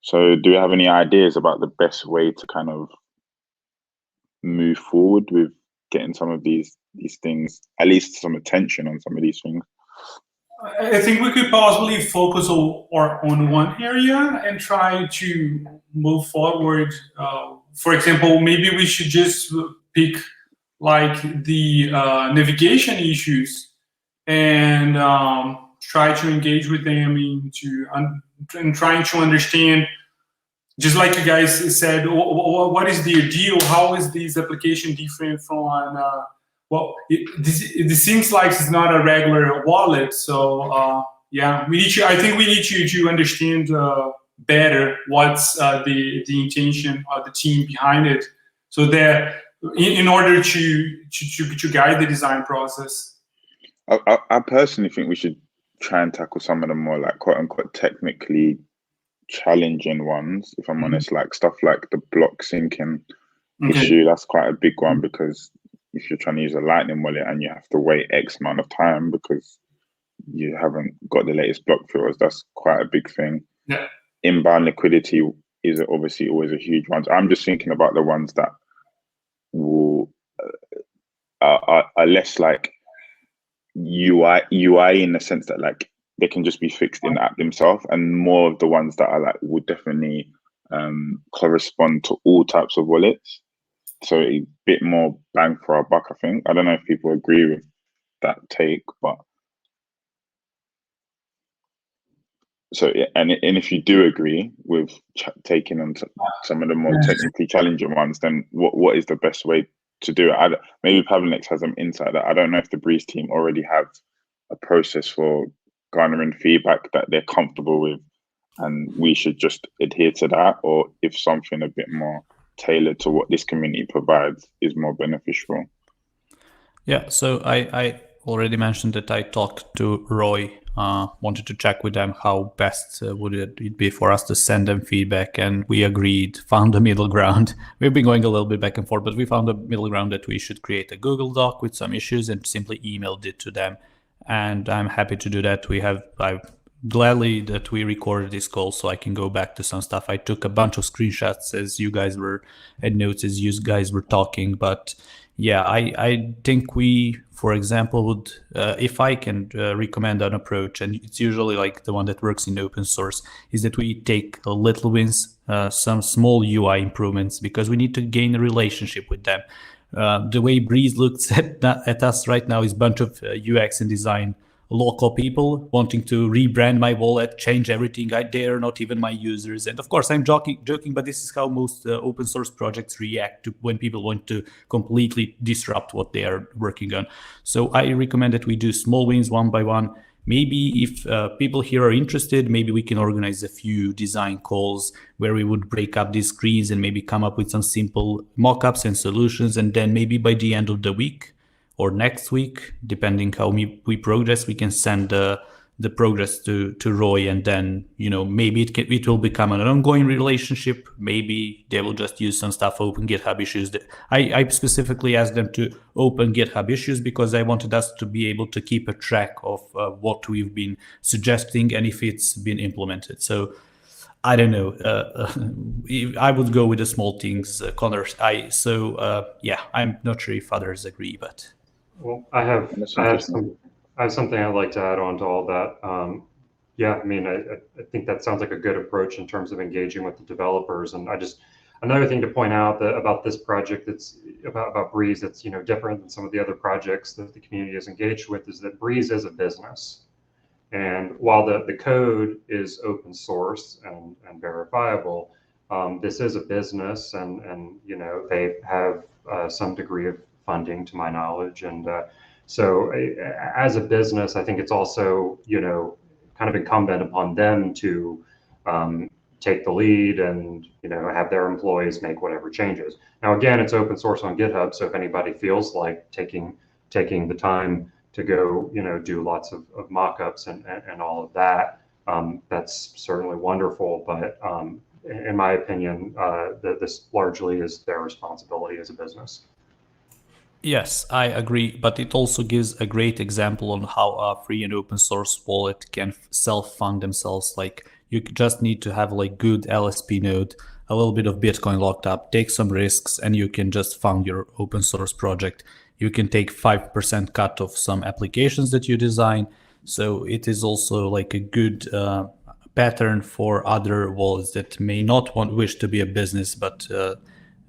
So do you have any ideas about the best way to kind of move forward with getting some of these things, at least some attention on some of these things? I think we could possibly focus on one area and try to move forward. For example, maybe we should just pick like the navigation issues and try to engage with them and trying to understand, just like you guys said, what is their deal? How is this application different from well, this seems like it's not a regular wallet. So yeah, I think we need to understand better what's the intention of the team behind it, so that in order to guide the design process. I personally think we should try and tackle some of the more like quote unquote technically challenging ones, if I'm honest, like stuff like the block syncing issue. That's quite a big one, because if you're trying to use a Lightning wallet and you have to wait X amount of time because you haven't got the latest block filters, that's quite a big thing. Yeah. Inbound liquidity is obviously always a huge one. So I'm just thinking about the ones that will are less like UI in the sense that like they can just be fixed in the app themselves, and more of the ones that are like would definitely correspond to all types of wallets. So a bit more bang for our buck, I think. I don't know if people agree with that take, but so yeah, and if you do agree with taking on some of the more technically challenging ones, then what is the best way to do it? Maybe Pavlex has some insight that I don't know if the Breez team already have a process for garnering feedback that they're comfortable with, and we should just adhere to that, or if something a bit more tailored to what this community provides is more beneficial. Yeah, so I already mentioned that I talked to Roy, wanted to check with them how best would it be for us to send them feedback, and we agreed, found a middle ground. We've been going a little bit back and forth, but we found a middle ground that we should create a Google Doc with some issues and simply emailed it to them. And I'm happy to do that. I'm gladly that we recorded this call so I can go back to some stuff. I took a bunch of screenshots as you guys were, and notes as you guys were talking. But yeah, I think we, for example, would, if I can recommend an approach, and it's usually like the one that works in open source, is that we take little wins, some small UI improvements, because we need to gain a relationship with them. The way Breez looks at us right now is a bunch of UX and design local people wanting to rebrand my wallet, change everything. They're not even my users. And of course, I'm joking, but this is how most open source projects react to when people want to completely disrupt what they are working on. So I recommend that we do small wins one by one. Maybe if people here are interested, maybe we can organize a few design calls where we would break up these screens and maybe come up with some simple mock-ups and solutions. And then maybe by the end of the week or next week, depending how we progress, we can send the progress to Roy, and then maybe it will become an ongoing relationship. Maybe they will just use some stuff, open GitHub issues. I specifically asked them to open GitHub issues because I wanted us to be able to keep a track of what we've been suggesting and if it's been implemented. So I don't know. I would go with the small things, Connor. I'm not sure if others agree, but. Well, I have something I'd like to add on to all that. Yeah, I mean, I think that sounds like a good approach in terms of engaging with the developers. And another thing to point out about this project that's about Breez that's different than some of the other projects that the community is engaged with is that Breez is a business. And while the code is open source and verifiable, this is a business, and they have some degree of funding, to my knowledge, and so as a business, I think it's also kind of incumbent upon them to take the lead and have their employees make whatever changes. Now, again, it's open source on GitHub, so if anybody feels like taking the time to go do lots of mock-ups and all of that, that's certainly wonderful. But in my opinion, this largely is their responsibility as a business. Yes, I agree, but it also gives a great example on how a free and open source wallet can self-fund themselves. Like, you just need to have like good LSP node, a little bit of Bitcoin locked up, take some risks, and you can just fund your open source project. You can take 5% cut of some applications that you design. So it is also like a good pattern for other wallets that may not wish to be a business, but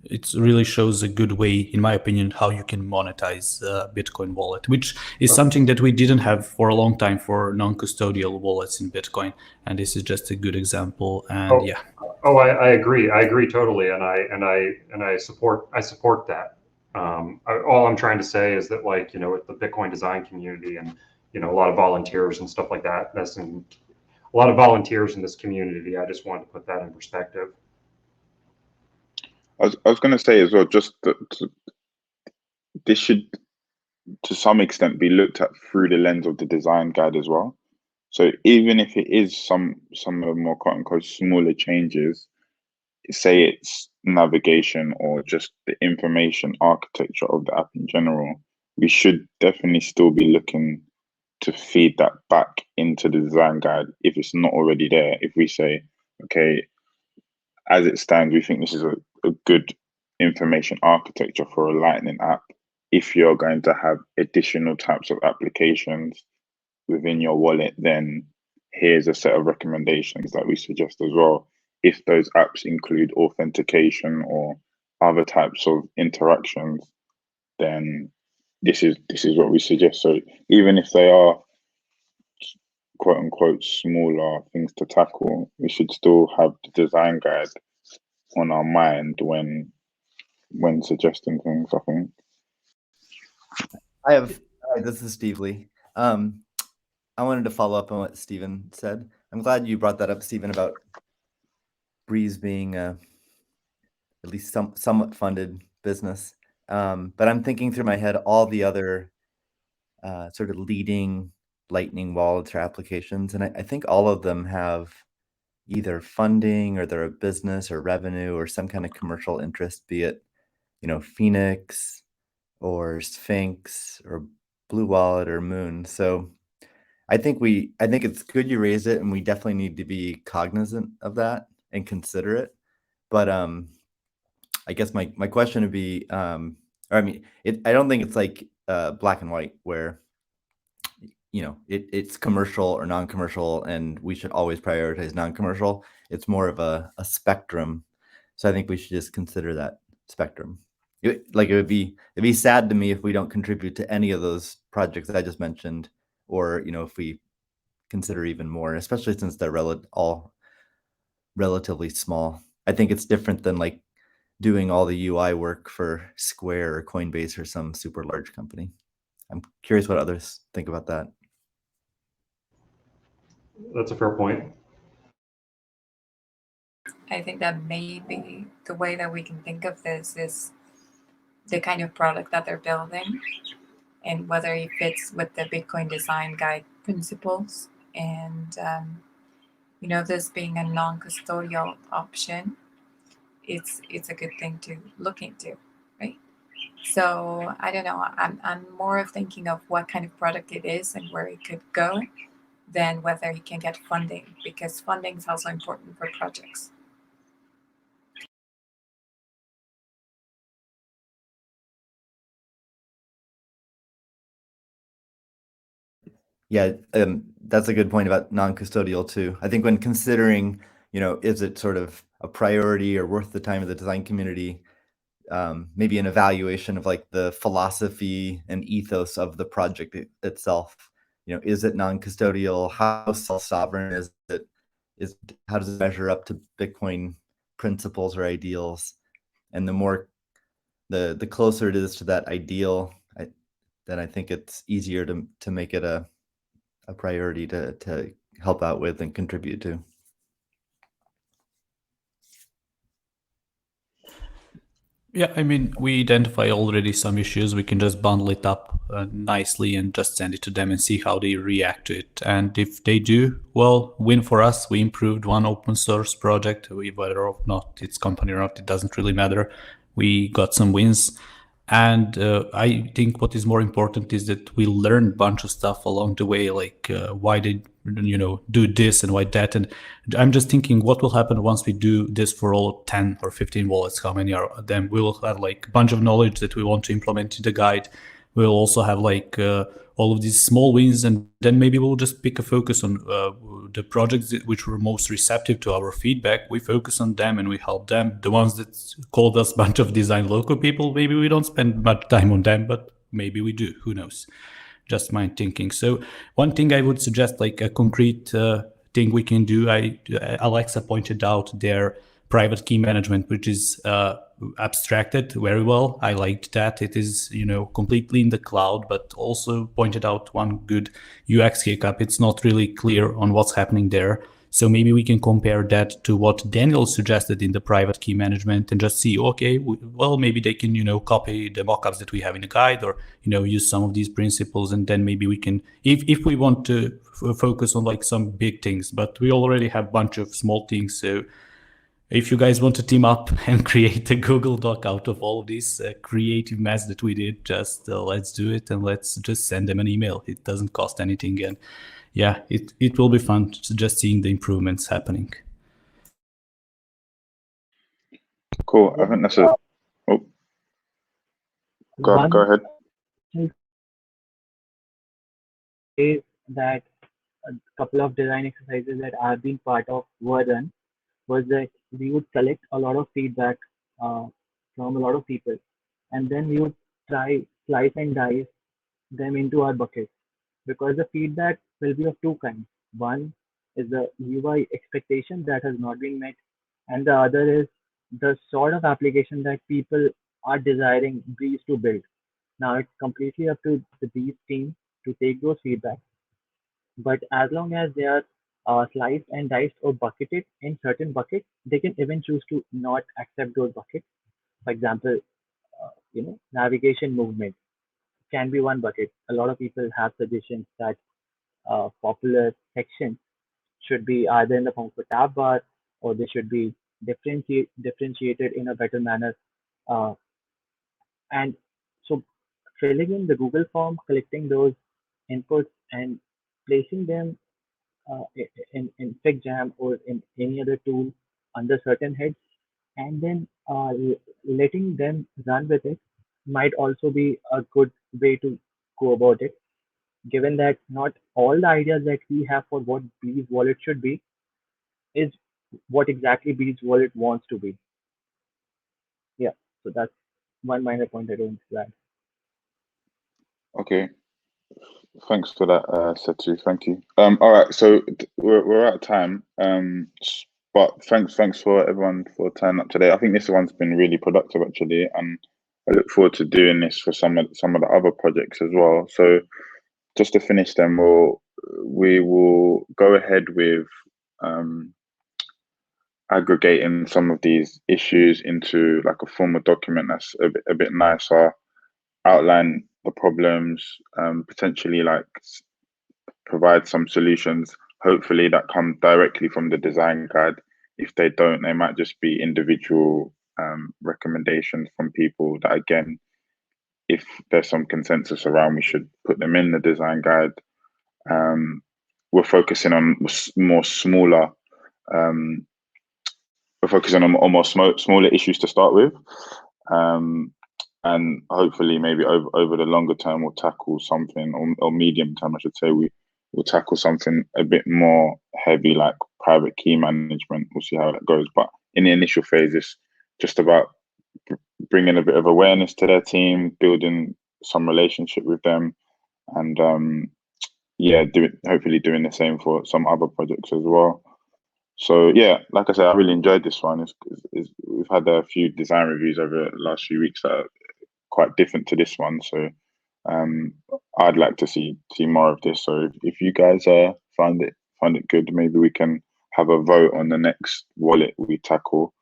it really shows a good way, in my opinion, how you can monetize Bitcoin wallet, which is something that we didn't have for a long time for non-custodial wallets in Bitcoin. And this is just a good example. And I agree. I agree totally. And I support that. All I'm trying to say is that, like, with the Bitcoin design community and, a lot of volunteers and stuff like that, a lot of volunteers in this community, I just wanted to put that in perspective. I was going to say as well, just that this should, to some extent, be looked at through the lens of the design guide as well. So even if it is some of the more quote unquote smaller changes, say it's navigation or just the information architecture of the app in general, we should definitely still be looking to feed that back into the design guide if it's not already there. If we say, okay, as it stands, we think this is a good information architecture for a Lightning app. If you're going to have additional types of applications within your wallet, then here's a set of recommendations that we suggest as well. If those apps include authentication or other types of interactions, then this is what we suggest. So even if they are quote unquote smaller things to tackle, we should still have the design guide on our mind when suggesting things, I think. This is Steve Lee. I wanted to follow up on what Stephen said. I'm glad you brought that up, Stephen, about Breez being at least somewhat funded business. But I'm thinking through my head all the other sort of leading Lightning wallets or applications, and I think all of them have either funding or they're a business or revenue or some kind of commercial interest, be it Phoenix or Sphinx or Blue Wallet or Moon. So I think it's good you raised it, and we definitely need to be cognizant of that and consider it. But I guess my question would be, I don't think it's like black and white where it's commercial or non-commercial, and we should always prioritize non-commercial. It's more of a spectrum. So I think we should just consider that spectrum. It would be sad to me if we don't contribute to any of those projects that I just mentioned, or if we consider even more, especially since they're all relatively small. I think it's different than like doing all the UI work for Square or Coinbase or some super large company. I'm curious what others think about that. That's a fair point. I think that maybe the way that we can think of this is the kind of product that they're building and whether it fits with the Bitcoin design guide principles. And, this being a non-custodial option, it's a good thing to look into, right? So I don't know. I'm more of thinking of what kind of product it is and where it could go than whether you can get funding, because funding is also important for projects. Yeah, that's a good point about non-custodial too. I think when considering, is it sort of a priority or worth the time of the design community, maybe an evaluation of like the philosophy and ethos of the project itself. Is it non-custodial? How self-sovereign is it? How does it measure up to Bitcoin principles or ideals? And the more, the closer it is to that ideal, then I think it's easier to make it a priority to help out with and contribute to. Yeah, I mean, we identify already some issues. We can just bundle it up nicely and just send it to them and see how they react to it. And if they do, well, win for us. We improved one open source project. Whether or not it's company or not, it doesn't really matter. We got some wins. And I think what is more important is that we learn a bunch of stuff along the way, like why they do this and why that. And I'm just thinking what will happen once we do this for all 10 or 15 wallets. How many are them? We will have like a bunch of knowledge that we want to implement in the guide. We'll also have like all of these small wins, and then maybe we'll just pick a focus on the projects which were most receptive to our feedback. We focus on them and we help them. The ones that called us a bunch of design local people, maybe we don't spend much time on them, but maybe we do. Who knows? Just my thinking. So one thing I would suggest, like a concrete thing we can do, Alexa pointed out their private key management, which is abstracted very well. I liked that. It is, completely in the cloud, but also pointed out one good UX hiccup. It's not really clear on what's happening there. So maybe we can compare that to what Daniel suggested in the private key management and just see, okay, well, maybe they can, copy the mockups that we have in the guide or, use some of these principles. And then maybe we can, if we want to focus on like some big things, but we already have a bunch of small things. So if you guys want to team up and create a Google Doc out of all of this creative mess that we did, just let's do it and let's just send them an email. It doesn't cost anything. And yeah, it will be fun just seeing the improvements happening. Cool. I think that's it. Oh, go ahead. Is that a couple of design exercises that I've been part of were done was that we would collect a lot of feedback from a lot of people, and then we would try slice and dice them into our buckets, because the feedback will be of two kinds. One is the UI expectation that has not been met, and the other is the sort of application that people are desiring Breez to build. Now it's completely up to the Breez team to take those feedback, but as long as they are sliced and diced or bucketed in certain buckets, they can even choose to not accept those buckets. For example, navigation movement can be one bucket. A lot of people have suggestions that popular sections should be either in the form of a tab bar or they should be differentiated in a better manner. And so filling in the Google form, collecting those inputs and placing them in FigJam or in any other tool under certain heads, and then letting them run with it might also be a good way to go about it, given that not all the ideas that we have for what Breez Wallet should be is what exactly Breez Wallet wants to be. Yeah, so that's one minor point I don't add. Okay. Thanks for that, Setu. Thank you. All right, so we're out of time. But thanks for everyone for turning up today. I think this one's been really productive actually, and I look forward to doing this for some of the other projects as well. So just to finish them, we will go ahead with aggregating some of these issues into like a formal document that's a bit nicer, outline the problems, potentially like provide some solutions, hopefully that come directly from the design guide. If they don't, they might just be individual recommendations from people that, again, if there's some consensus around, we should put them in the design guide. We're focusing on more smaller, we're focusing on more smaller issues to start with. And hopefully maybe over the longer term, we'll tackle something, or medium term, I should say, we'll tackle something a bit more heavy, like private key management. We'll see how that goes. But in the initial phase, it's just about bringing a bit of awareness to their team, building some relationship with them, and hopefully doing the same for some other projects as well. So yeah, like I said, I really enjoyed this one. We've had a few design reviews over the last few weeks that are quite different to this one. So I'd like to see more of this. So if you guys find it good, maybe we can have a vote on the next wallet we tackle,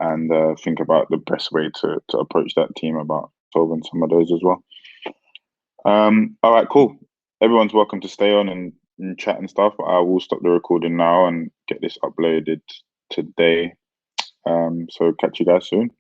and think about the best way to approach that team about solving some of those as well. All right, cool. Everyone's welcome to stay on and chat and stuff. I will stop the recording now and get this uploaded today. So catch you guys soon.